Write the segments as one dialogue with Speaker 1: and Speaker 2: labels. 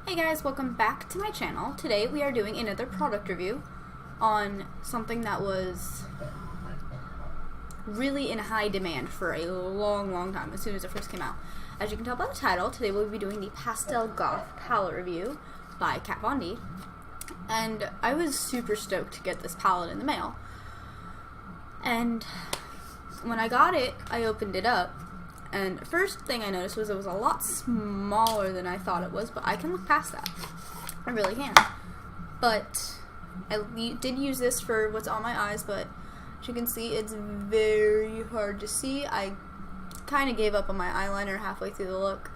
Speaker 1: Hey guys, welcome back to my channel. Today we are doing another product review on something that was really in high demand for a long time, as soon as it first came out. As you can tell by the title, today we'll be doing the Pastel Goth palette review by Kat Von D. And I was super stoked to get this palette in the mail. And when I got it, I opened it up. And the first thing I noticed was it was a lot smaller than I thought it was, but I can look past that. I really can. But I did use this for what's on my eyes, but as you can see, it's very hard to see. I kind of gave up on my eyeliner halfway through the look.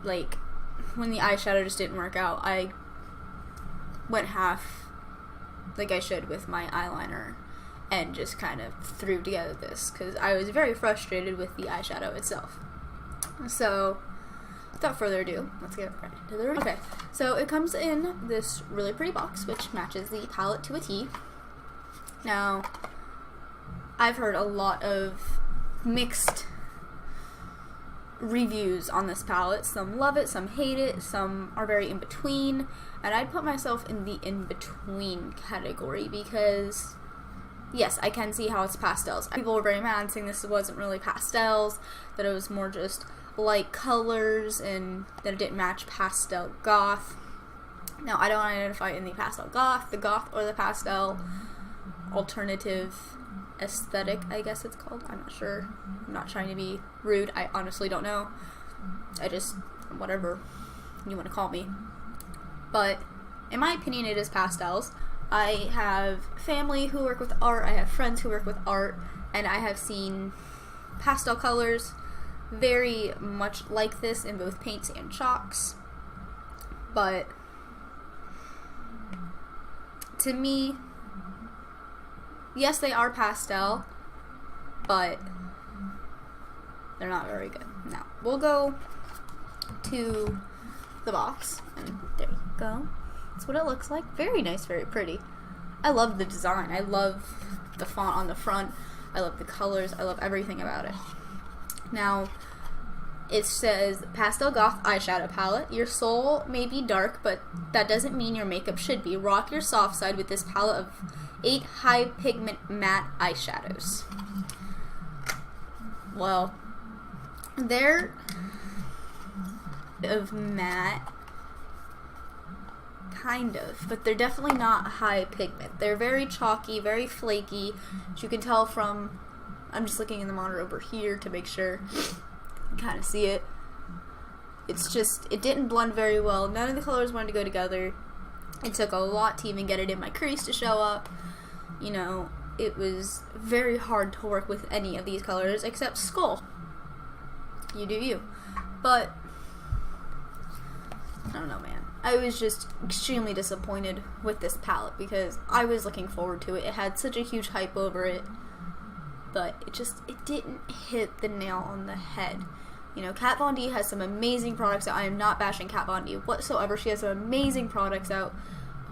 Speaker 1: Like, when the eyeshadow just didn't work out, I went half like I should with my eyeliner and just kind of threw together this because I was very frustrated with the eyeshadow itself. So, without further ado, let's get right into the review. Okay, so it comes in this really pretty box, which matches the palette to a T. Now, I've heard a lot of mixed reviews on this palette. Some love it, some hate it, some are very in between, and I'd put myself in the in between category because yes, I can see how it's pastels. People were very mad saying this wasn't really pastels, that it was more just light colors and that it didn't match Pastel Goth. Now, I don't identify in the Pastel Goth, the Goth, or the pastel alternative aesthetic, I guess it's called. I'm not sure. I'm not trying to be rude. I honestly don't know. I just, whatever you want to call me. But in my opinion, it is pastels. I have family who work with art, I have friends who work with art, and I have seen pastel colors very much like this in both paints and chalks. But to me, yes, they are pastel, but they're not very good. Now, we'll go to the box, and there you go. That's what it looks like. Very nice, very pretty. I love the design. I love the font on the front. I love the colors. I love everything about it. Now, it says Pastel Goth eyeshadow palette. Your soul may be dark, but that doesn't mean your makeup should be. Rock your soft side with this palette of 8 high pigment matte eyeshadows. Well, they're of matte, kind of, but they're definitely not high pigment. They're very chalky, very flaky, as you can tell from, I'm just looking in the monitor over here to make sure you can kind of see it. It's just, it didn't blend very well. None of the colors wanted to go together. It took a lot to even get it in my crease to show up. You know, it was very hard to work with any of these colors except Skull. You do you. But I don't know, man. I was just extremely disappointed with this palette because I was looking forward to it. It had such a huge hype over it, but it didn't hit the nail on the head. You know, Kat Von D has some amazing products out. I am not bashing Kat Von D whatsoever. She has some amazing products out,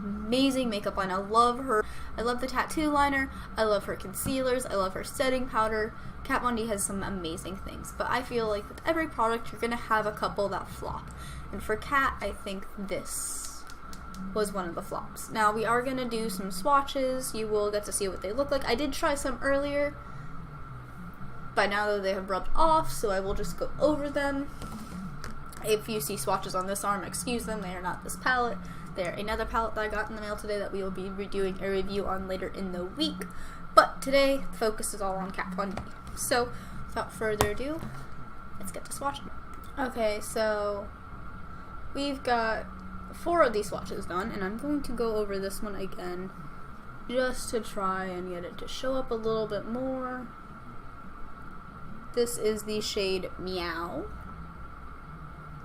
Speaker 1: amazing makeup line. I love her. I love the tattoo liner. I love her concealers. I love her setting powder. Kat Von D has some amazing things, but I feel like with every product, you're going to have a couple that flop. And for Kat, I think this was one of the flops. Now, we are going to do some swatches. You will get to see what they look like. I did try some earlier, but now that they have rubbed off, so I will just go over them. If you see swatches on this arm, excuse them. They are not this palette. They're another palette that I got in the mail today that we will be doing a review on later in the week. But today, the focus is all on Kat Von D. So, without further ado, let's get to swatching. Okay, so we've got 4 of these swatches done, and I'm going to go over this one again just to try and get it to show up a little bit more. This is the shade Meow.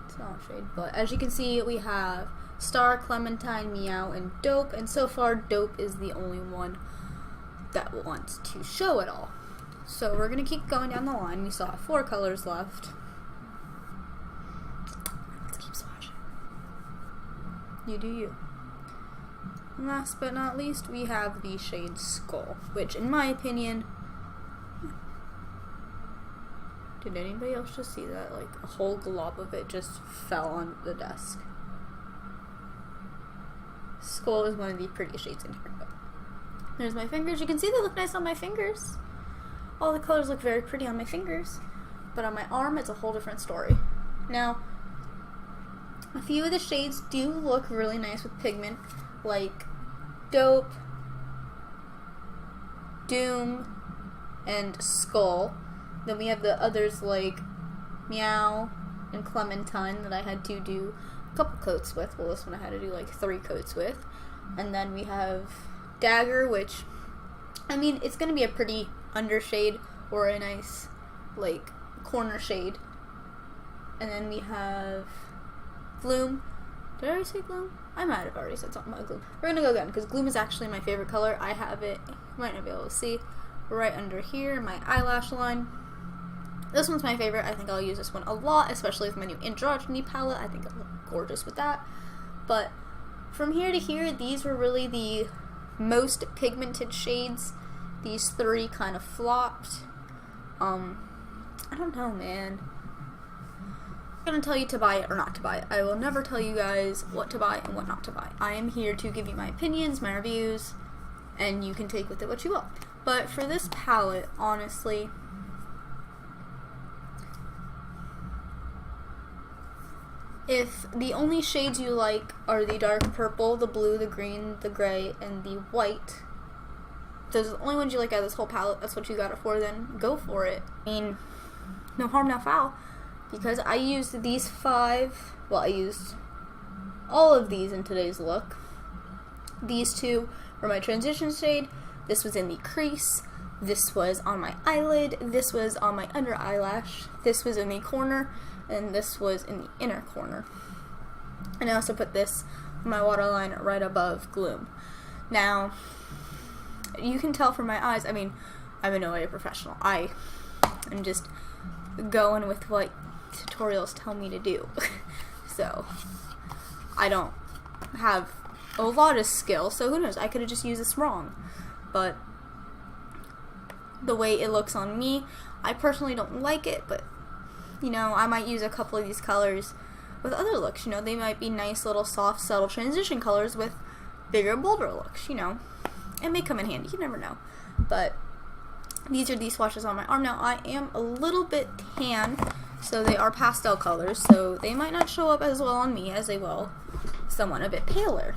Speaker 1: It's not a shade, but as you can see, we have Star, Clementine, Meow, and Dope, and so far, Dope is the only one that wants to show it all. So we're going to keep going down the line. We still have 4 colors left. Let's keep swatching. You do you. And last but not least, we have the shade Skull, which in my opinion, did anybody else just see that? Like, a whole glob of it just fell on the desk. Skull is one of the prettiest shades in here. But there's my fingers. You can see they look nice on my fingers. All the colors look very pretty on my fingers. But on my arm, it's a whole different story. Now, a few of the shades do look really nice with pigment, like Dope, Doom, and Skull. Then we have the others like Meow and Clementine that I had to do a couple coats with. Well, this one I had to do like 3 coats with. And then we have Dagger, which, I mean, it's going to be a pretty undershade or a nice, like, corner shade. And then we have Gloom. Did I already say Gloom? I might have already said something about Gloom. We're going to go again, because Gloom is actually my favorite color. I have it, you might not be able to see, right under here, my eyelash line. This one's my favorite. I think I'll use this one a lot, especially with my new Androgyny palette. I think it'll look gorgeous with that. But from here to here, these were really the most pigmented shades. These 3 kind of flopped. I don't know, man. I'm gonna tell you to buy it or not to buy it. I will never tell you guys what to buy and what not to buy. I am here to give you my opinions, my reviews, and you can take with it what you will. But for this palette, honestly, if the only shades you like are the dark purple, the blue, the green, the gray, and the white, if those are the only ones you like out of this whole palette, that's what you got it for, then go for it. I mean, no harm, no foul, because I used these 5, well, I used all of these in today's look. These 2 were my transition shade. This was in the crease. This was on my eyelid. This was on my under eyelash. This was in the corner. And this was in the inner corner. And I also put this on my waterline right above Gloom. Now, you can tell from my eyes, I mean, I'm in no way a professional. I am just going with what tutorials tell me to do. So, I don't have a lot of skill, so who knows, I could have just used this wrong. But the way it looks on me, I personally don't like it, but you know, I might use a couple of these colors with other looks. You know, they might be nice little soft, subtle transition colors with bigger, bolder looks, you know. It may come in handy, you never know. But these are the swatches on my arm. Now, I am a little bit tan, so they are pastel colors, so they might not show up as well on me as they will someone a bit paler.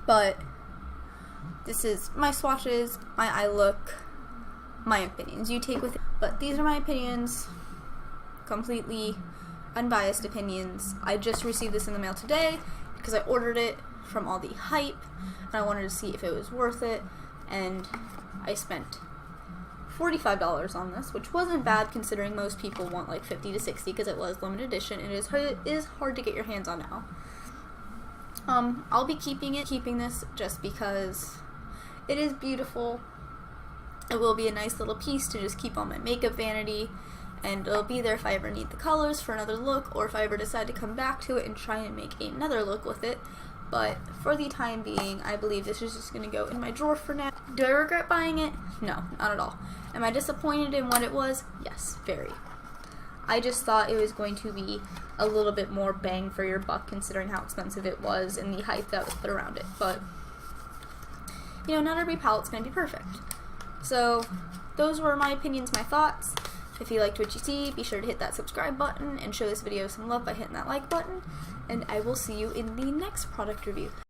Speaker 1: But this is my swatches, my eye look, my opinions. You take with it. But these are my opinions. Completely unbiased opinions. I just received this in the mail today because I ordered it from all the hype and I wanted to see if it was worth it, and I spent $45 on this, which wasn't bad considering most people want like 50 to 60 because it was limited edition and it is hard to get your hands on now. I'll be keeping this just because it is beautiful. It will be a nice little piece to just keep on my makeup vanity, and it'll be there if I ever need the colors for another look, or if I ever decide to come back to it and try and make another look with it. But for the time being, I believe this is just going to go in my drawer for now. Do I regret buying it? No, not at all. Am I disappointed in what it was? Yes, very. I just thought it was going to be a little bit more bang for your buck considering how expensive it was and the hype that was put around it. But, you know, not every palette's going to be perfect. So, those were my opinions, my thoughts. If you liked what you see, be sure to hit that subscribe button and show this video some love by hitting that like button. And I will see you in the next product review.